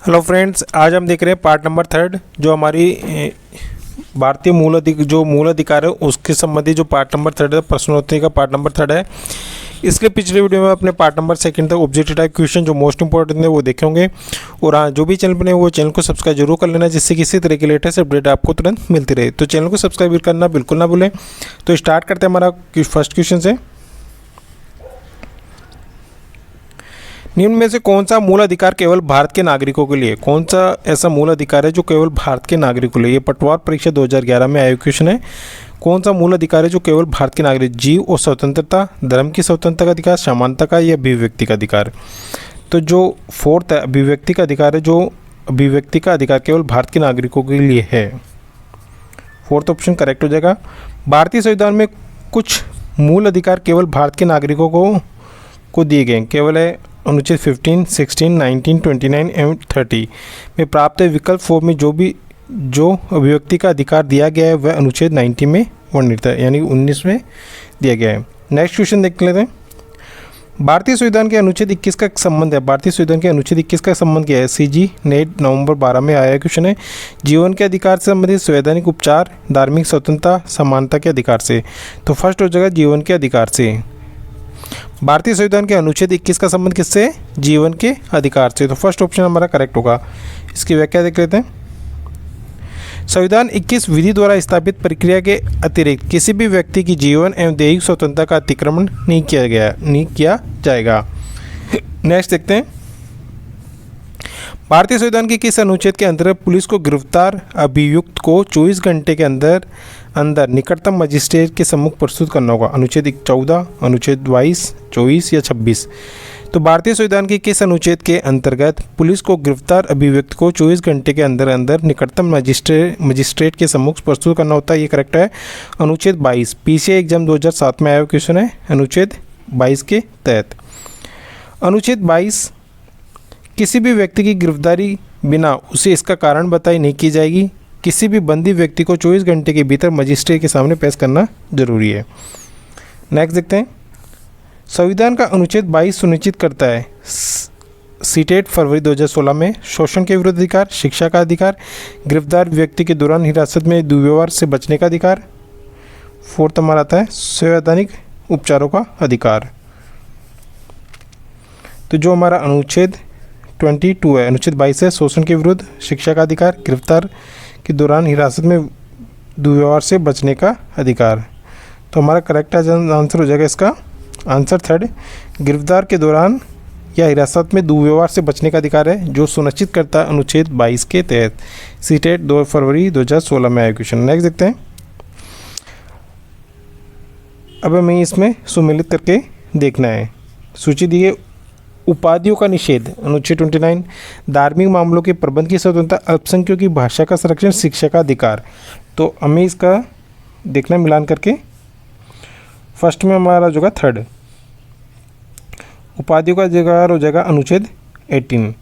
Hello friends, आज हम देख रहे हैं पार्ट नंबर 3 जो हमारी भारतीय मूल अधिकार है उसके संबंधी जो पार्ट नंबर 3 है, प्रश्नोत्तरी का पार्ट नंबर 3 है। इसके पिछले वीडियो में अपने पार्ट नंबर 2 तक ऑब्जेक्टिव टाइप क्वेश्चन जो मोस्ट इंपॉर्टेंट है वो देखे होंगे। और हाँ, जो भी चैनल बने वो चैनल को सब्सक्राइब जरूर कर लेना, जिससे किसी तरह की लेटेस्ट अपडेट आपको तुरंत मिलती रहे। तो चैनल को सब्सक्राइब करना बिल्कुल ना भूलें। तो स्टार्ट करते हैं हमारा फर्स्ट क्वेश्चन से। निम्न में से कौन सा मूल अधिकार केवल भारत के नागरिकों के लिए, कौन सा ऐसा मूल अधिकार है जो केवल भारत के नागरिकों के लिए? ये पटवार परीक्षा 2011 में आया क्वेश्चन है। कौन सा मूल अधिकार है जो केवल भारत के नागरिक? जीव और स्वतंत्रता, धर्म की स्वतंत्रता का अधिकार, समानता का, या अभिव्यक्ति का अधिकार? तो जो फोर्थ है अभिव्यक्ति का अधिकार है, जो अभिव्यक्ति का अधिकार केवल भारत के नागरिकों के लिए है। फोर्थ ऑप्शन करेक्ट हो जाएगा। भारतीय संविधान में कुछ मूल अधिकार केवल भारत के नागरिकों को दिए गए हैं। केवल है अनुच्छेद 15, 16, 19, 29 एवं 30 में प्राप्त है। विकल्प 4 में जो अभिव्यक्ति का अधिकार दिया गया है वह अनुच्छेद 90 में वर्णित है, यानी 19 में दिया गया है। नेक्स्ट क्वेश्चन देख लेते हैं। भारतीय संविधान के अनुच्छेद 21 का संबंध है। भारतीय संविधान के अनुच्छेद 21 का संबंध क्या है? सीजी नेट नवंबर 12 में आया क्वेश्चन है। जीवन के अधिकार से संबंधित संवैधानिक उपचार, धार्मिक स्वतंत्रता, समानता के अधिकार से। तो फर्स्ट हो जाएगा जीवन के अधिकार से। भारतीय संविधान के अनुच्छेद 21 का संबंध किससे? जीवन के अधिकार से। तो फर्स्ट ऑप्शन हमारा करेक्ट होगा। इसकी व्याख्या देख लेते हैं। संविधान 21 विधि द्वारा स्थापित प्रक्रिया के अतिरिक्त किसी भी व्यक्ति की जीवन एवं दैहिक स्वतंत्रता का अतिक्रमण नहीं किया जाएगा। नेक्स्ट देखते हैं। भारतीय संविधान के किस अनुच्छेद के अंतर्गत पुलिस को गिरफ्तार अभियुक्त को 24 घंटे के अंदर निकटतम मजिस्ट्रेट के सम्मुख प्रस्तुत करना होगा? अनुच्छेद 14, अनुच्छेद 22, 24 या 26? तो भारतीय संविधान के किस अनुच्छेद के अंतर्गत पुलिस को गिरफ्तार अभियुक्त को 24 घंटे के अंदर निकटतम मजिस्ट्रेट के सम्मुख प्रस्तुत करना होता है? ये करेक्ट है अनुच्छेद 22। पीसीआई एग्जाम 2007 में आया क्वेश्चन है अनुच्छेद 22 के तहत। अनुच्छेद 22 किसी भी व्यक्ति की गिरफ्तारी बिना उसे इसका कारण बताई नहीं की जाएगी। किसी भी बंदी व्यक्ति को 24 घंटे के भीतर मजिस्ट्रेट के सामने पेश करना जरूरी है। नेक्स्ट देखते हैं। संविधान का अनुच्छेद 22 सुनिश्चित करता है सीटेट फरवरी 2016 में शोषण के विरुद्ध अधिकार, शिक्षा का अधिकार, गिरफ्तार व्यक्ति के दौरान हिरासत में दुर्व्यवहार से बचने का अधिकार। फोर्थ हमारा आता है संवैधानिक उपचारों का अधिकार। तो जो हमारा अनुच्छेद 22 है, अनुच्छेद 22 है शोषण के विरुद्ध, शिक्षा का अधिकार, गिरफ्तार के दौरान हिरासत में दुर्व्यवहार से बचने का अधिकार। तो हमारा करेक्ट आंसर हो जाएगा इसका आंसर थर्ड, गिरफ्तार के दौरान या हिरासत में दुर्व्यवहार से बचने का अधिकार है, जो सुनिश्चित करता है अनुच्छेद 22 के तहत। सीटेट 2 फरवरी 2016 में आया क्वेश्चन। नेक्स्ट देखते हैं। अब हमें इसमें सुमेलित करके देखना है। सूची दी है। उपाधियों का निषेध अनुच्छेद 29, धार्मिक मामलों के प्रबंध की स्वतंत्रता, अल्पसंख्यकों की भाषा का संरक्षण, शिक्षा का अधिकार। तो हमें इसका देखना मिलान करके। फर्स्ट में हमारा जो थर्ड उपाधियों का अधिकार हो जाएगा अनुच्छेद 18,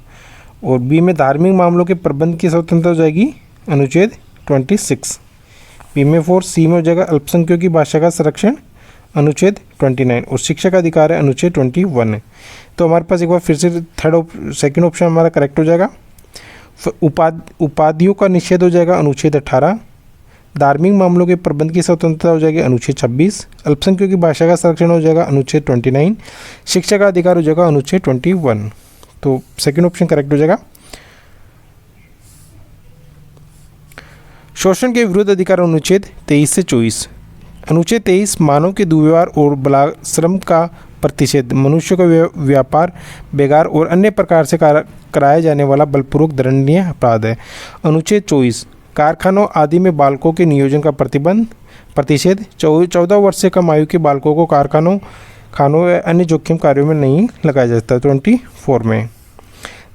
और बी में धार्मिक मामलों के प्रबंध की स्वतंत्रता हो जाएगी अनुच्छेद 26, बी में 4, सी में हो जाएगा अल्पसंख्यकों की भाषा का संरक्षण अनुच्छेद 29, और शिक्षा का अधिकार है अनुच्छेद 21। तो हमारे पास एक बार फिर से सेकंड ऑप्शन हमारा करेक्ट हो जाएगा। उपाधियों का निषेध हो जाएगा अनुच्छेद 18, धार्मिक मामलों के प्रबंध की स्वतंत्रता हो जाएगी अनुच्छेद 26, अल्पसंख्यकों की भाषा का संरक्षण हो जाएगा अनुच्छेद 29, शिक्षा का अधिकार हो जाएगा अनुच्छेद 21। तो सेकंड ऑप्शन करेक्ट हो जाएगा। शोषण के विरुद्ध अधिकार अनुच्छेद 23 से 24। अनुच्छेद 23 मानव के दुर्व्यवहार और बलाश्रम का प्रतिषेध, मनुष्य का व्यापार, बेगार और अन्य प्रकार से कराया जाने वाला बलपूर्वक दंडनीय अपराध है। अनुच्छेद 24 कारखानों आदि में बालकों के नियोजन का प्रतिषेध, 14 वर्ष से कम आयु के बालकों को कारखानों या अन्य जोखिम कार्यों में नहीं लगाया जाता। 24 में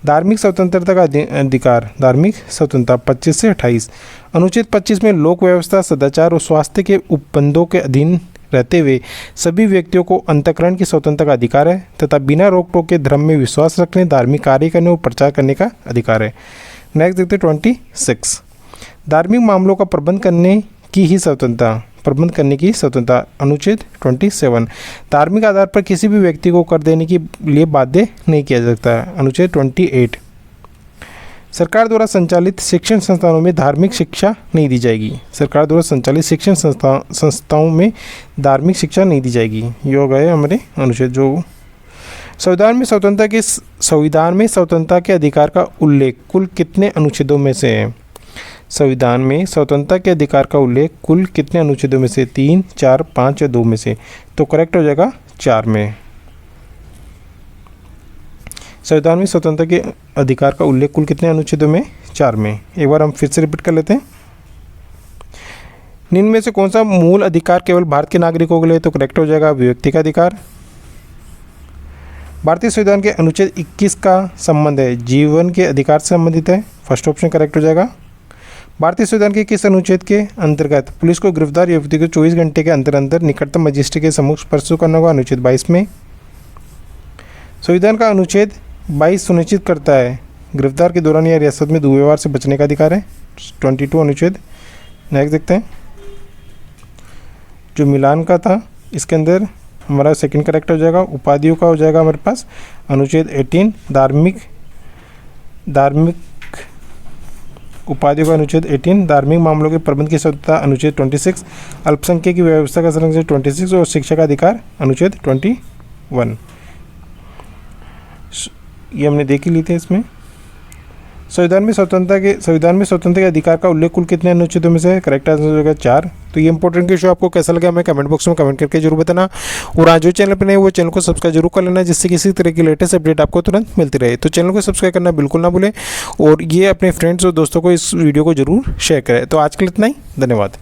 धार्मिक स्वतंत्रता का अधिकार, धार्मिक स्वतंत्रता 25 से 28। अनुच्छेद 25 में लोक व्यवस्था, सदाचार और स्वास्थ्य के उपबंधों के अधीन रहते हुए सभी व्यक्तियों को अंतःकरण की स्वतंत्रता का अधिकार है तथा बिना रोक टोक के धर्म में विश्वास रखने, धार्मिक कार्य करने और प्रचार करने का अधिकार है। नेक्स्ट देखते हैं 26, धार्मिक मामलों का प्रबंध करने की स्वतंत्रता अनुच्छेद 27, धार्मिक आधार पर किसी भी व्यक्ति को कर देने के लिए बाध्य नहीं किया जा सकता। अनुच्छेद 28, सरकार द्वारा संचालित शिक्षण संस्थानों में धार्मिक शिक्षा नहीं दी जाएगी। सरकार द्वारा संचालित शिक्षण संस्थाओं में धार्मिक शिक्षा नहीं दी जाएगी। ये हो गए हमारे अनुच्छेद। जो संविधान में स्वतंत्रता के अधिकार का उल्लेख कुल कितने अनुच्छेदों में से है? संविधान में स्वतंत्रता के अधिकार का उल्लेख कुल कितने अनुच्छेदों में से? 3, 4, 5 या 2 में से? तो करेक्ट हो जाएगा 4 में। संविधान में स्वतंत्रता के अधिकार का उल्लेख कुल कितने अनुच्छेदों में? 4 में। एक बार हम फिर से रिपीट कर लेते हैं। निम्न में से कौन सा मूल अधिकार केवल भारत के नागरिकों के लिए? तो करेक्ट हो जाएगा अभिव्यक्ति का अधिकार। भारतीय संविधान के अनुच्छेद 21 का संबंध है जीवन के अधिकार से संबंधित है। फर्स्ट ऑप्शन करेक्ट हो जाएगा। भारतीय संविधान के किस अनुच्छेद के अंतर्गत पुलिस को गिरफ्तार व्यक्ति को 24 घंटे के अंदर निकटतम मजिस्ट्रेट के सम्मुख प्रस्तुत करना होगा? अनुच्छेद 22 में। संविधान का अनुच्छेद 22 सुनिश्चित करता है गिरफ्तार के दौरान या रियासत में दुर्व्यवहार से बचने का अधिकार है। 22 अनुच्छेद। नेक्स्ट देखते हैं जो मिलान का था, इसके अंदर हमारा सेकंड करेक्ट हो जाएगा। उपाधियों का हो जाएगा हमारे पास अनुच्छेद 18 धार्मिक उपाधियों का अनुच्छेद 18, धार्मिक मामलों के प्रबंध की स्वतंत्रता अनुच्छेद 26, अल्पसंख्यक की व्यवस्था का अनुच्छेद 26 और शिक्षा का अधिकार अनुच्छेद 21। ये हमने देख ही ली थे। इसमें संविधान में स्वतंत्रता के अधिकार का उल्लेख कुल कितने अनुच्छेदों में से? करेक्ट आंसर हो जाएगा 4। तो ये इंपॉर्टेंट क्वेश्चन आपको कैसा लगा हमें कमेंट बॉक्स में कमेंट करके जरूर बताना। और आज जो चैनल पर नहीं वो चैनल को सब्सक्राइब जरूर कर लेना, जिससे किसी तरह की लेटेस्ट अपडेट आपको तुरंत मिलती रहे। तो चैनल को सब्सक्राइब करना बिल्कुल ना भूलें और ये अपने फ्रेंड्स और दोस्तों को इस वीडियो को जरूर शेयर करें। तो आज के लिए इतना ही, धन्यवाद।